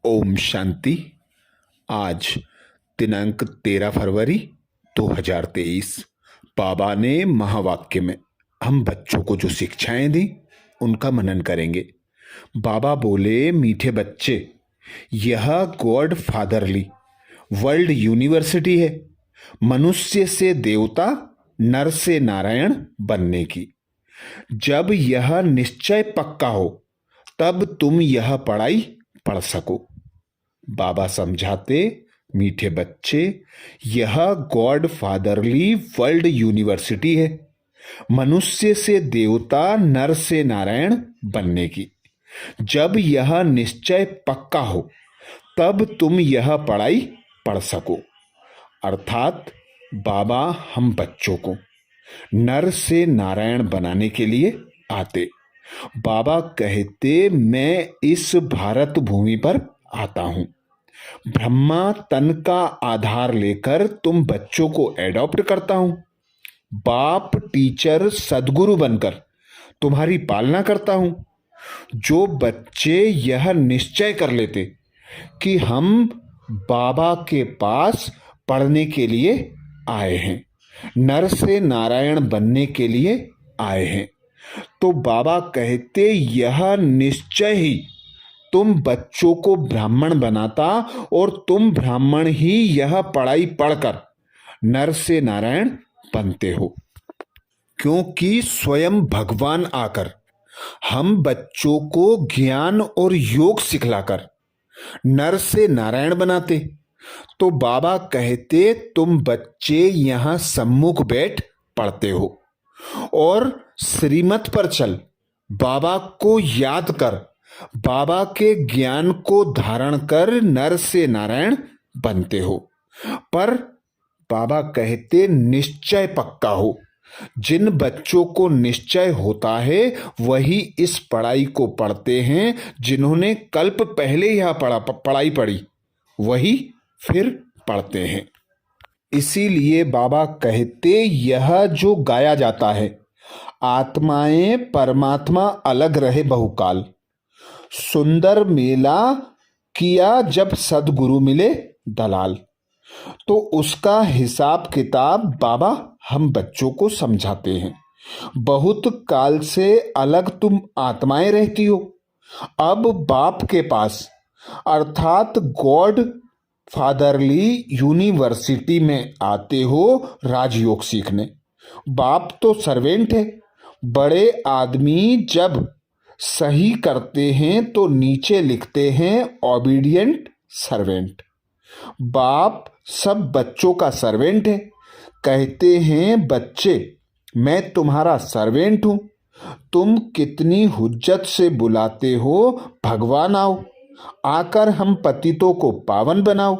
ओम शांति। आज दिनांक 13 फरवरी 2023 बाबा ने महावाक्य में हम बच्चों को जो शिक्षाएं दी उनका मनन करेंगे। बाबा बोले, मीठे बच्चे, यह गॉड फादरली वर्ल्ड यूनिवर्सिटी है, मनुष्य से देवता, नर से नारायण बनने की। जब यह निश्चय पक्का हो तब तुम यह पढ़ाई पढ़ सको। बाबा समझाते, मीठे बच्चे, यह गॉड फादरली वर्ल्ड यूनिवर्सिटी है, मनुष्य से देवता, नर से नारायण बनने की। जब यह निश्चय पक्का हो तब तुम यह पढ़ाई पढ़ सको। अर्थात बाबा हम बच्चों को नर से नारायण बनाने के लिए आते। बाबा कहते, मैं इस भारत भूमि पर आता हूं, ब्रह्मा तन का आधार लेकर तुम बच्चों को एडॉप्ट करता हूं, बाप टीचर सदगुरु बनकर तुम्हारी पालना करता हूं। जो बच्चे यह निश्चय कर लेते कि हम बाबा के पास पढ़ने के लिए आए हैं, नर से नारायण बनने के लिए आए हैं, तो बाबा कहते यह निश्चय ही तुम बच्चों को ब्राह्मण बनाता और तुम ब्राह्मण ही यह पढ़ाई पढ़कर नर से नारायण बनते हो। क्योंकि स्वयं भगवान आकर हम बच्चों को ज्ञान और योग सिखलाकर नर से नारायण बनाते, तो बाबा कहते तुम बच्चे यहां सम्मुख बैठ पढ़ते हो और श्रीमत पर चल बाबा को याद कर, बाबा के ज्ञान को धारण कर नर से नारायण बनते हो। पर बाबा कहते निश्चय पक्का हो। जिन बच्चों को निश्चय होता है वही इस पढ़ाई को पढ़ते हैं। जिन्होंने कल्प पहले यह पढ़ाई पढ़ी वही फिर पढ़ते हैं। इसीलिए बाबा कहते यह जो गाया जाता है, आत्माएं परमात्मा अलग रहे बहुकाल, सुंदर मेला किया जब सदगुरु मिले दलाल, तो उसका हिसाब किताब बाबा हम बच्चों को समझाते हैं। बहुत काल से अलग तुम आत्माएं रहती हो, अब बाप के पास अर्थात गॉड फादरली यूनिवर्सिटी में आते हो राजयोग सीखने। बाप तो सर्वेंट है। बड़े आदमी जब सही करते हैं तो नीचे लिखते हैं ओबीडिएंट सर्वेंट। बाप सब बच्चों का सर्वेंट है। कहते हैं, बच्चे मैं तुम्हारा सर्वेंट हूं, तुम कितनी हुज्जत से बुलाते हो भगवान आओ, आकर हम पतितों को पावन बनाओ।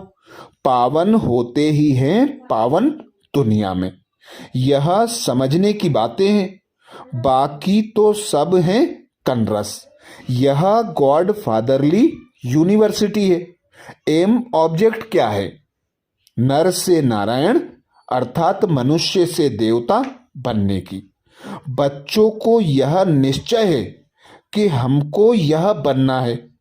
पावन होते ही हैं पावन दुनिया में। यह समझने की बातें हैं, बाकी तो सब हैं कनरस। यह गॉड फादरली यूनिवर्सिटी है। एम ऑब्जेक्ट क्या है? नर से नारायण अर्थात मनुष्य से देवता बनने की। बच्चों को यह निश्चय है कि हमको यह बनना है।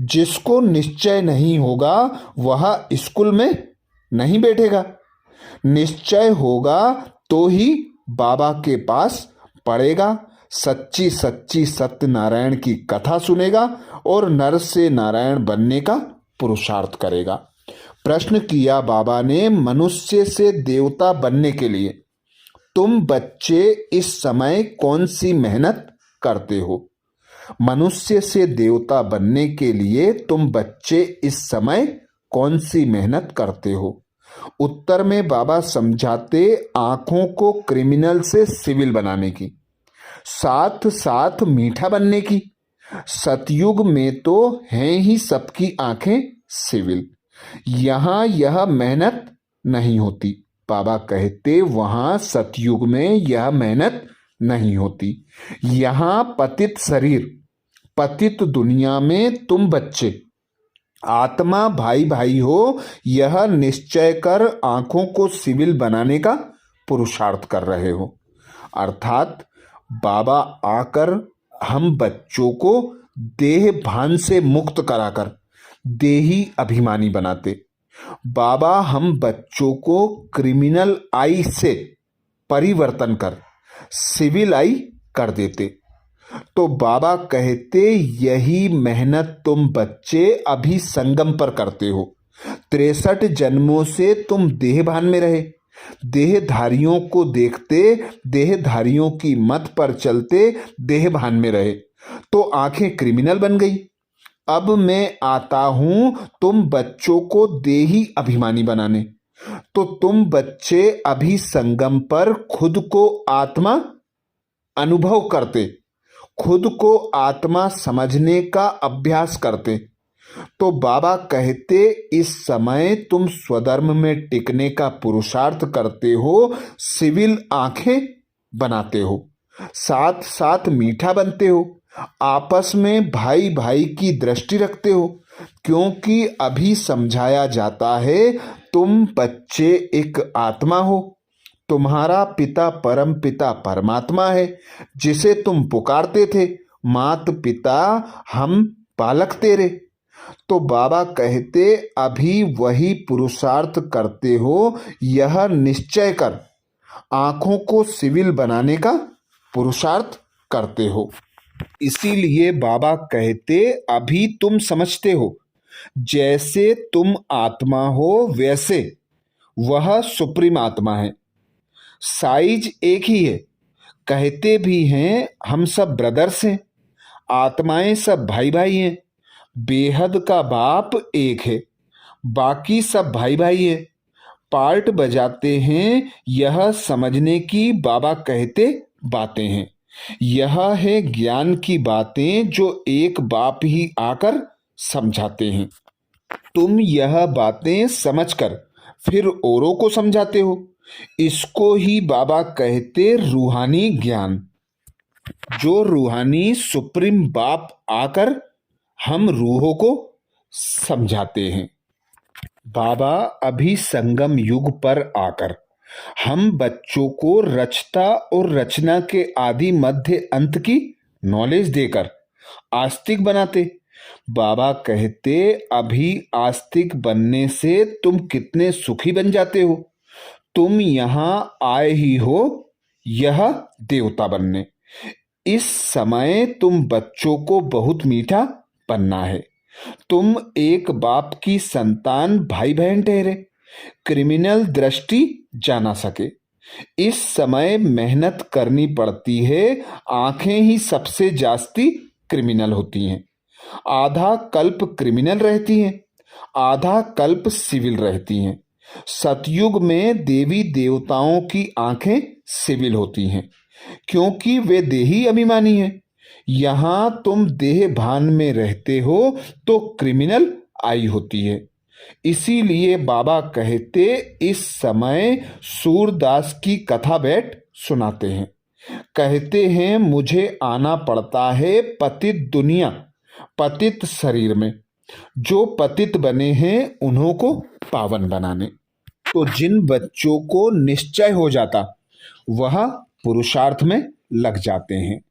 जिसको निश्चय नहीं होगा वह स्कूल में नहीं बैठेगा। निश्चय होगा तो ही बाबा के पास पढ़ेगा, सच्ची सच्ची सत्यनारायण की कथा सुनेगा और नर से नारायण बनने का पुरुषार्थ करेगा। प्रश्न किया बाबा ने, मनुष्य से देवता बनने के लिए तुम बच्चे इस समय कौन सी मेहनत करते हो? मनुष्य से देवता बनने के लिए तुम बच्चे इस समय कौन सी मेहनत करते हो? उत्तर में बाबा समझाते, आंखों को क्रिमिनल से सिविल बनाने की, साथ साथ मीठा बनने की। सतयुग में तो हैं ही सबकी आंखें सिविल, यहां यह मेहनत नहीं होती। बाबा कहते वहां सतयुग में यह मेहनत नहीं होती। यहां पतित शरीर, पतित दुनिया में तुम बच्चे आत्मा भाई भाई हो, यह निश्चय कर आंखों को सिविल बनाने का पुरुषार्थ कर रहे हो। अर्थात बाबा आकर हम बच्चों को देह भान से मुक्त कराकर देही अभिमानी बनाते। बाबा हम बच्चों को क्रिमिनल आई से परिवर्तन कर सिविल आई कर देते। तो बाबा कहते यही मेहनत तुम बच्चे अभी संगम पर करते हो। 63 जन्मों से तुम देहभान में रहे, देहधारियों को देखते, देहधारियों की मत पर चलते देहभान में रहे, तो आंखें क्रिमिनल बन गई। अब मैं आता हूं तुम बच्चों को देही अभिमानी बनाने। तो तुम बच्चे अभी संगम पर खुद को आत्मा अनुभव करते, खुद को आत्मा समझने का अभ्यास करते। तो बाबा कहते इस समय तुम स्वधर्म में टिकने का पुरुषार्थ करते हो, सिविल आंखें बनाते हो, साथ साथ मीठा बनते हो, आपस में भाई भाई की दृष्टि रखते हो, क्योंकि अभी समझाया जाता है तुम बच्चे एक आत्मा हो, तुम्हारा पिता परम पिता परमात्मा है, जिसे तुम पुकारते थे, मात पिता हम बालक तेरे। तो बाबा कहते अभी वही पुरुषार्थ करते हो, यह निश्चय कर आंखों को सिविल बनाने का पुरुषार्थ करते हो। इसीलिए बाबा कहते अभी तुम समझते हो जैसे तुम आत्मा हो वैसे वह सुप्रीम आत्मा है, साइज एक ही है। कहते भी हैं हम सब ब्रदर्स हैं, आत्माएं सब भाई भाई हैं, बेहद का बाप एक है, बाकी सब भाई भाई है। पार्ट बजाते हैं, यह समझने की बाबा कहते बातें हैं। यह है ज्ञान की बातें जो एक बाप ही आकर समझाते हैं। तुम यह बातें समझकर फिर औरों को समझाते हो। इसको ही बाबा कहते रूहानी ज्ञान, जो रूहानी सुप्रीम बाप आकर हम रूहों को समझाते हैं। बाबा अभी संगम युग पर आकर हम बच्चों को रचता और रचना के आदि मध्य अंत की नॉलेज देकर आस्तिक बनाते। बाबा कहते अभी आस्तिक बनने से तुम कितने सुखी बन जाते हो। तुम यहाँ आए ही हो यह देवता बनने। इस समय तुम बच्चों को बहुत मीठा बनना है। तुम एक बाप की संतान भाई बहन ठहरे, क्रिमिनल दृष्टि जाना सके। इस समय मेहनत करनी पड़ती है, आंखें ही सबसे जास्ती क्रिमिनल होती हैं। आधा कल्प क्रिमिनल रहती हैं, आधा कल्प सिविल रहती हैं। सतयुग में देवी देवताओं की आंखें सिविल होती हैं, क्योंकि वे देही अभिमानी हैं। यहां तुम देह भान में रहते हो तो क्रिमिनल आई होती है। इसीलिए बाबा कहते इस समय सूरदास की कथा बैठ सुनाते हैं। कहते हैं मुझे आना पड़ता है पतित दुनिया, पतित शरीर में। जो पतित बने हैं उन्हों को पावन बनाने। तो जिन बच्चों को निश्चय हो जाता वह पुरुषार्थ में लग जाते हैं।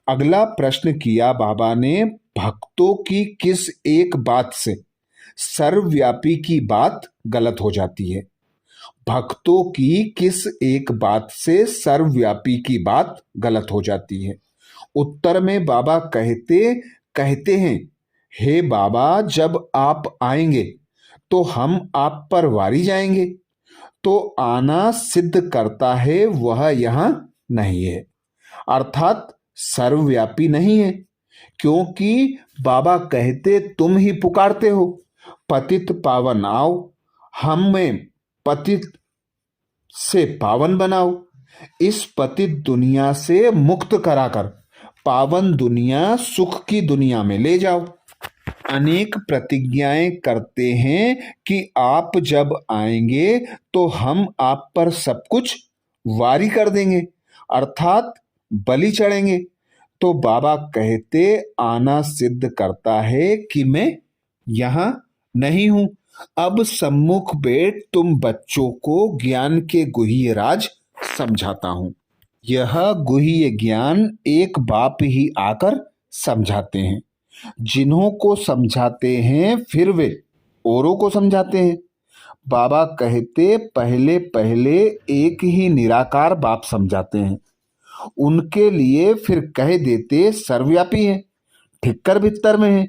अगला प्रश्न किया बाबा ने, भक्तों की किस एक बात से सर्वव्यापी की बात गलत हो जाती है? भक्तों की किस एक बात से सर्वव्यापी की बात गलत हो जाती है? उत्तर में बाबा कहते हैं हे बाबा, जब आप आएंगे तो हम आप पर वारी जाएंगे। तो आना सिद्ध करता है वह यहाँ नहीं है, अर्थात सर्वव्यापी नहीं है। क्योंकि बाबा कहते तुम ही पुकारते हो पतित पावन आओ, हमें पतित से पावन बनाओ। इस पतित दुनिया से मुक्त कराकर पावन दुनिया, सुख की दुनिया में ले जाओ। अनेक प्रतिज्ञाएं करते हैं कि आप जब आएंगे तो हम आप पर सब कुछ वारी कर देंगे, अर्थात बलि चढ़ेंगे। तो बाबा कहते आना सिद्ध करता है कि मैं यहाँ नहीं हूं। अब सम्मुख बैठ तुम बच्चों को ज्ञान के गुह्य राज समझाता हूं। यह गुह्य ज्ञान एक बाप ही आकर समझाते हैं। जिन्हों को समझाते हैं फिर वे औरों को समझाते हैं। बाबा कहते पहले पहले एक ही निराकार बाप समझाते हैं, उनके लिए फिर कह देते सर्वव्यापी है, ठिक्कर भित्तर में है।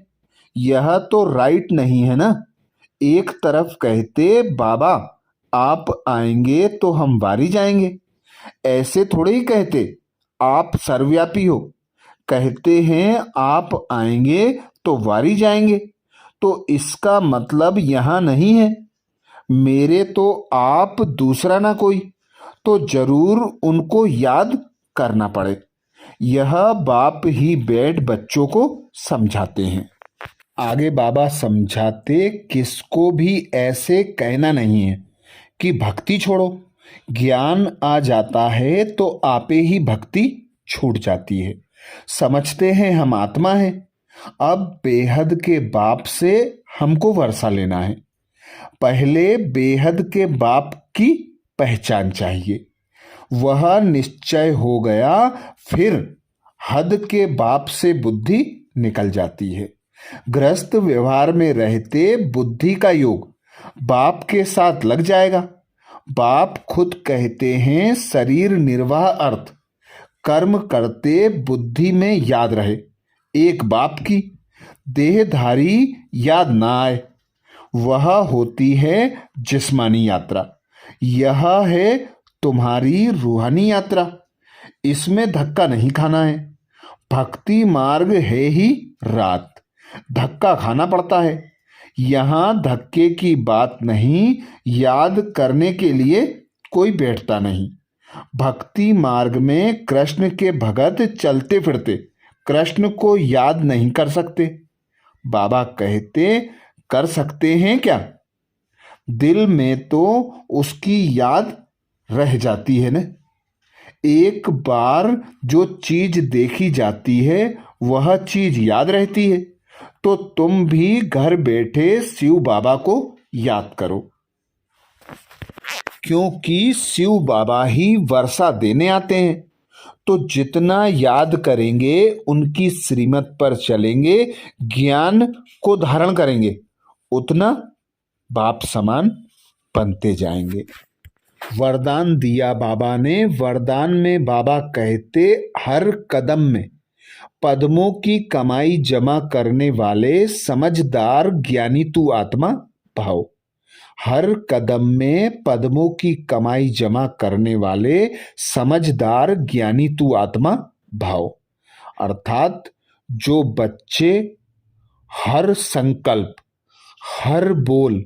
यह तो राइट नहीं है ना। एक तरफ कहते बाबा आप आएंगे तो हम वारी जाएंगे, ऐसे थोड़े ही कहते आप सर्वव्यापी हो। कहते हैं आप आएंगे तो वारी जाएंगे, तो इसका मतलब यहाँ नहीं है मेरे तो आप दूसरा ना कोई, तो जरूर उनको याद करना पड़े। यह बाप ही बैठ बच्चों को समझाते हैं। आगे बाबा समझाते किसको भी ऐसे कहना नहीं है कि भक्ति छोड़ो। ज्ञान आ जाता है तो आपे ही भक्ति छूट जाती है। समझते हैं हम आत्मा हैं, अब बेहद के बाप से हमको वर्षा लेना है। पहले बेहद के बाप की पहचान चाहिए, वह निश्चय हो गया, फिर हद के बाप से बुद्धि निकल जाती है। गृहस्थ व्यवहार में रहते बुद्धि का योग बाप के साथ लग जाएगा। बाप खुद कहते हैं शरीर निर्वाह अर्थ कर्म करते बुद्धि में याद रहे, एक बाप की देहधारी याद ना आए, वह होती है जिस्मानी यात्रा। यह है तुम्हारी रूहानी यात्रा, इसमें धक्का नहीं खाना है। भक्ति मार्ग है ही रात, धक्का खाना पड़ता है। यहाँ धक्के की बात नहीं, याद करने के लिए कोई बैठता नहीं। भक्ति मार्ग में कृष्ण के भगत चलते फिरते कृष्ण को याद नहीं कर सकते। बाबा कहते कर सकते हैं क्या? दिल में तो उसकी याद रह जाती है न। एक बार जो चीज देखी जाती है वह चीज याद रहती है, तो तुम भी घर बैठे शिव बाबा को याद करो, क्योंकि शिव बाबा ही वर्षा देने आते हैं। तो जितना याद करेंगे, उनकी श्रीमत पर चलेंगे, ज्ञान को धारण करेंगे, उतना बाप समान बनते जाएंगे। वरदान दिया बाबा ने। वरदान में बाबा कहते हर कदम में पद्मों की कमाई जमा करने वाले समझदार ज्ञानी तू आत्मा भाव। हर कदम में पद्मों की कमाई जमा करने वाले समझदार ज्ञानी तू आत्मा भाव। अर्थात जो बच्चे हर संकल्प, हर बोल,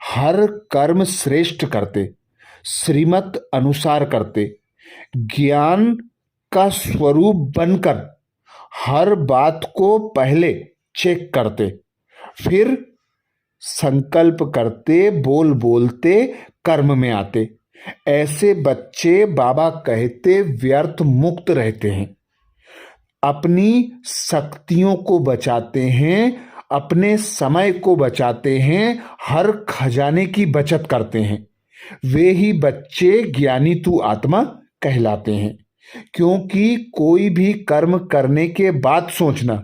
हर कर्म श्रेष्ठ करते, श्रीमत अनुसार करते, ज्ञान का स्वरूप बनकर हर बात को पहले चेक करते, फिर संकल्प करते, बोल बोलते, कर्म में आते, ऐसे बच्चे बाबा कहते व्यर्थ मुक्त रहते हैं, अपनी शक्तियों को बचाते हैं, अपने समय को बचाते हैं, हर खजाने की बचत करते हैं। वे ही बच्चे ज्ञानी तू आत्मा कहलाते हैं। क्योंकि कोई भी कर्म करने के बाद सोचना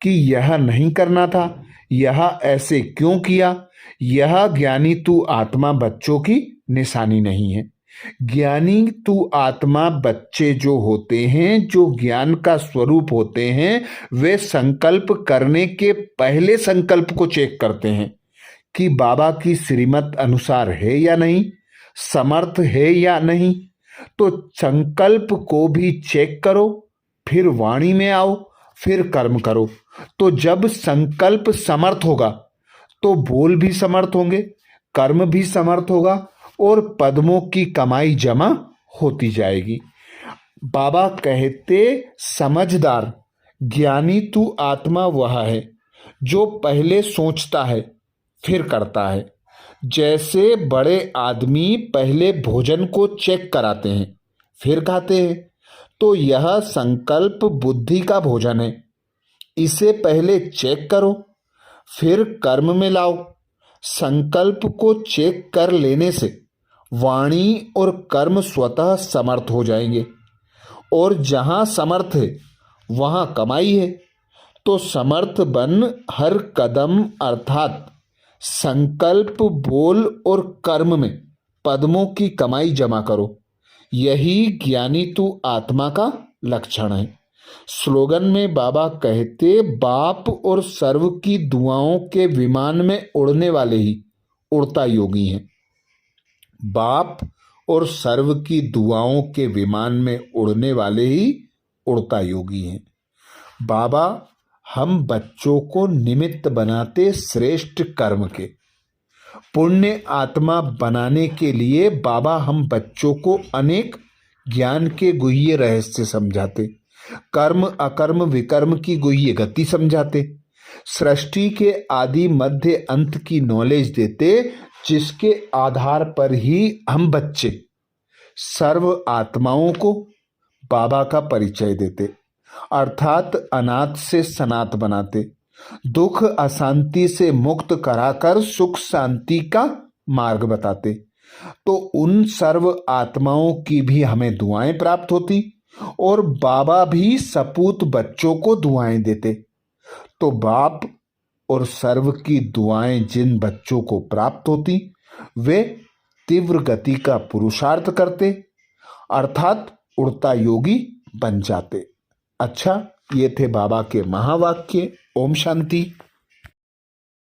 कि यह नहीं करना था, यह ऐसे क्यों किया, यह ज्ञानी तू आत्मा बच्चों की निशानी नहीं है। ज्ञानी तू आत्मा बच्चे जो होते हैं, जो ज्ञान का स्वरूप होते हैं, वे संकल्प करने के पहले संकल्प को चेक करते हैं कि बाबा की श्रीमत अनुसार है या नहीं, समर्थ है या नहीं। तो संकल्प को भी चेक करो, फिर वाणी में आओ, फिर कर्म करो। तो जब संकल्प समर्थ होगा तो बोल भी समर्थ होंगे, कर्म भी समर्थ होगा और पद्मों की कमाई जमा होती जाएगी। बाबा कहते समझदार ज्ञानी तू आत्मा वह है जो पहले सोचता है फिर करता है। जैसे बड़े आदमी पहले भोजन को चेक कराते हैं फिर खाते हैं, तो यह संकल्प बुद्धि का भोजन है। इसे पहले चेक करो, फिर कर्म में लाओ। संकल्प को चेक कर लेने से वाणी और कर्म स्वतः समर्थ हो जाएंगे, और जहाँ समर्थ है वहाँ कमाई है। तो समर्थ बन हर कदम अर्थात संकल्प, बोल और कर्म में पद्मों की कमाई जमा करो। यही ज्ञानी तू आत्मा का लक्षण है। स्लोगन में बाबा कहते, बाप और सर्व की दुआओं के विमान में उड़ने वाले ही उड़ता योगी हैं। बाप और सर्व की दुआओं के विमान में उड़ने वाले ही उड़ता योगी हैं। बाबा हम बच्चों को निमित्त बनाते श्रेष्ठ कर्म के। पुण्य आत्मा बनाने के लिए बाबा हम बच्चों को अनेक ज्ञान के गुह्य रहस्य समझाते, कर्म अकर्म विकर्म की गुह्य गति समझाते, सृष्टि के आदि मध्य अंत की नॉलेज देते, जिसके आधार पर ही हम बच्चे सर्व आत्माओं को बाबा का परिचय देते, अर्थात अनाथ से सनात बनाते, दुख अशांति से मुक्त कराकर सुख शांति का मार्ग बताते। तो उन सर्व आत्माओं की भी हमें दुआएं प्राप्त होती और बाबा भी सपूत बच्चों को दुआएं देते। तो बाप और सर्व की दुआएं जिन बच्चों को प्राप्त होती, वे तीव्र गति का पुरुषार्थ करते, अर्थात उड़ता योगी बन जाते। अच्छा, ये थे बाबा के महावाक्य। ओम शांति।